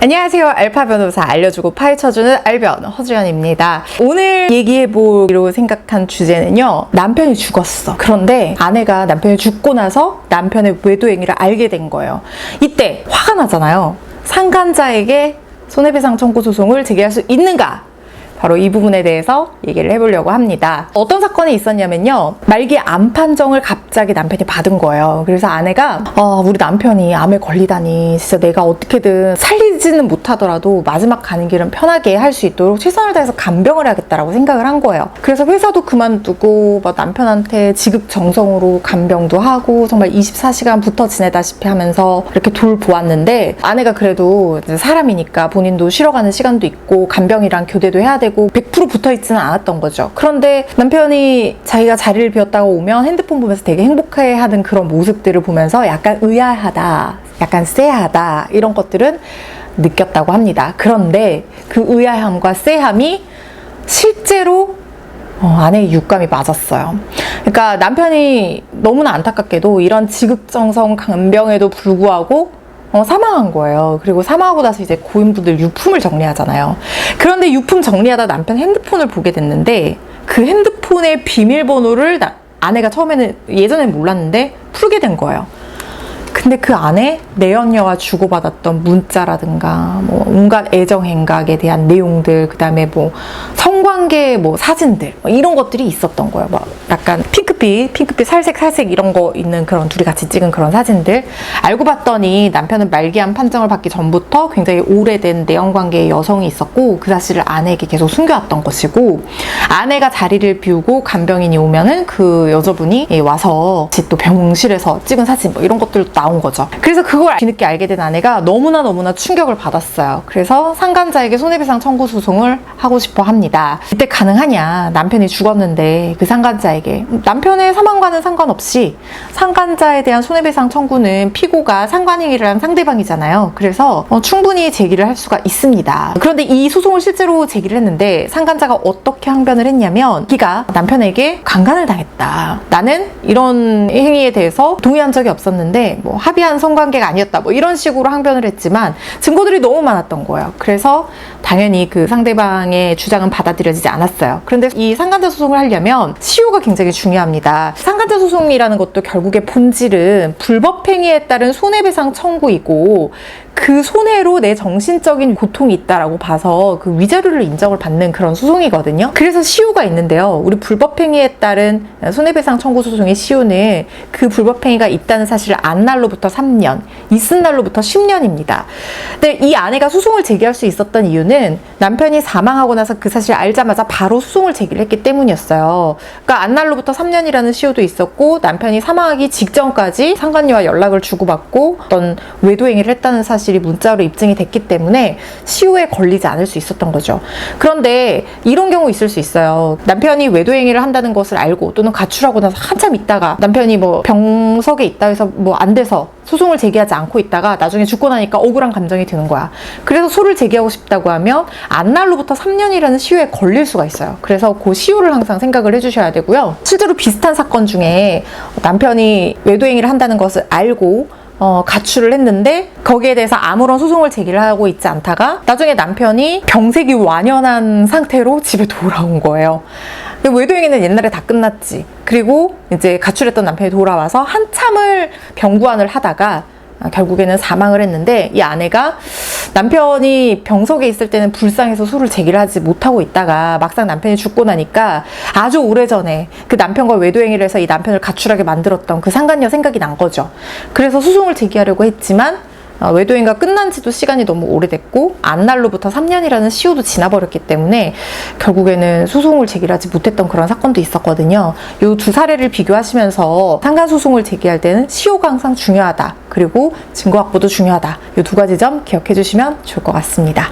안녕하세요. 알파 변호사 알려주고 파헤쳐주는 알변 허주연입니다. 오늘 얘기해보기로 생각한 주제는요, 남편이 죽었어. 그런데 아내가 남편이 죽고 나서 남편의 외도행위를 알게 된 거예요. 이때 화가 나잖아요. 상간자에게 손해배상 청구 소송을 제기할 수 있는가? 바로 이 부분에 대해서 얘기를 해보려고 합니다. 어떤 사건이 있었냐면요, 말기 암 판정을 갑자기 남편이 받은 거예요. 그래서 아내가 우리 남편이 암에 걸리다니 진짜 내가 어떻게든 살리지는 못하더라도 마지막 가는 길은 편하게 할 수 있도록 최선을 다해서 간병을 해야겠다라고 생각을 한 거예요. 그래서 회사도 그만두고 막 남편한테 지극정성으로 간병도 하고 정말 24시간 붙어 지내다시피 하면서 이렇게 돌보았는데, 아내가 그래도 사람이니까 본인도 쉬러가는 시간도 있고 간병이랑 교대도 해야 되고 100% 붙어있지는 않았던 거죠. 그런데 남편이 자기가 자리를 비웠다가 오면 핸드폰 보면서 되게 행복해하는 그런 모습들을 보면서 약간 의아하다, 약간 쎄하다, 이런 것들은 느꼈다고 합니다. 그런데 그 의아함과 쎄함이 실제로 아내의 육감이 맞았어요. 그러니까 남편이 너무나 안타깝게도 이런 지극정성 간병에도 불구하고 사망한 거예요. 그리고 사망하고 나서 이제 고인분들 유품을 정리하잖아요. 그런데 유품 정리하다 남편 핸드폰을 보게 됐는데, 그 핸드폰의 비밀번호를 아내가 처음에는 예전엔 몰랐는데 풀게 된 거예요. 근데 그 안에 내연녀와 주고받았던 문자라든가 뭐 온갖 애정 행각에 대한 내용들, 그 다음에 뭐 성관계 사진들, 이런 것들이 있었던 거예요. 약간 핑크빛 살색 이런 거 있는 그런 둘이 같이 찍은 그런 사진들. 알고 봤더니 남편은 말기암 판정을 받기 전부터 굉장히 오래된 내연관계의 여성이 있었고, 그 사실을 아내에게 계속 숨겨왔던 것이고, 아내가 자리를 비우고 간병인이 오면은 그 여자분이 와서 또 병실에서 찍은 사진 이런 것들도 나온 거죠. 그래서 그걸 뒤늦게 알게 된 아내가 너무나 충격을 받았어요. 그래서 상간자에게 손해배상 청구 소송을 하고 싶어 합니다. 이때 가능하냐? 남편이 죽었는데 그 상간자에게, 남편의 사망과는 상관없이 상간자에 대한 손해배상 청구는 피고가 상관행위를 한 상대방이잖아요. 그래서 충분히 제기를 할 수가 있습니다. 그런데 이 소송을 실제로 제기를 했는데 상간자가 어떻게 항변을 했냐면, 자기가 남편에게 강간을 당했다, 나는 이런 행위에 대해서 동의한 적이 없었는데 합의한 성관계가 아니었다, 이런 식으로 항변을 했지만 증거들이 너무 많았던 거예요. 그래서 당연히 그 상대방의 주장은 받아들여지지 않았어요. 그런데 이 상간자 소송을 하려면 시효가 굉장히 중요합니다. 상간자 소송이라는 것도 결국에 본질은 불법행위에 따른 손해배상 청구이고, 그 손해로 내 정신적인 고통이 있다라고 봐서 그 위자료를 인정을 받는 그런 소송이거든요. 그래서 시효가 있는데요, 우리 불법행위에 따른 손해배상 청구 소송의 시효는 그 불법행위가 있다는 사실을 안 날로부터 3년, 있은 날로부터 10년입니다. 근데 이 아내가 소송을 제기할 수 있었던 이유는 남편이 사망하고 나서 그 사실을 알자마자 바로 소송을 제기를 했기 때문이었어요. 그러니까 안 날로부터 3년이라는 시효도 있었고, 남편이 사망하기 직전까지 상간녀와 연락을 주고받고 어떤 외도행위를 했다는 사실이 문자로 입증이 됐기 때문에 시효에 걸리지 않을 수 있었던 거죠. 그런데 이런 경우 있을 수 있어요. 남편이 외도행위를 한다는 것을 알고, 또는 가출하고 나서 한참 있다가 남편이 병석에 있다 해서 안 돼서 소송을 제기하지 않고 있다가 나중에 죽고 나니까 억울한 감정이 드는 거야. 그래서 소를 제기하고 싶다고 하면 안날로부터 3년이라는 시효에 걸릴 수가 있어요. 그래서 그 시효를 항상 생각을 해주셔야 되고요. 실제로 비슷한 사건 중에 남편이 외도행위를 한다는 것을 알고 가출을 했는데 거기에 대해서 아무런 소송을 제기를 하고 있지 않다가 나중에 남편이 병색이 완연한 상태로 집에 돌아온 거예요. 외도행위는 옛날에 다 끝났지. 그리고 이제 가출했던 남편이 돌아와서 한참을 병구안을 하다가 결국에는 사망을 했는데, 이 아내가 남편이 병석에 있을 때는 불쌍해서 소를 제기를 하지 못하고 있다가 막상 남편이 죽고 나니까 아주 오래전에 그 남편과 외도행위를 해서 이 남편을 가출하게 만들었던 그 상간녀 생각이 난 거죠. 그래서 소송을 제기하려고 했지만 외도행위가 끝난 지도 시간이 너무 오래됐고 안날로부터 3년이라는 시효도 지나버렸기 때문에 결국에는 소송을 제기하지 못했던 그런 사건도 있었거든요. 이 두 사례를 비교하시면서 상간소송을 제기할 때는 시효가 항상 중요하다, 그리고 증거 확보도 중요하다, 이 두 가지 점 기억해 주시면 좋을 것 같습니다.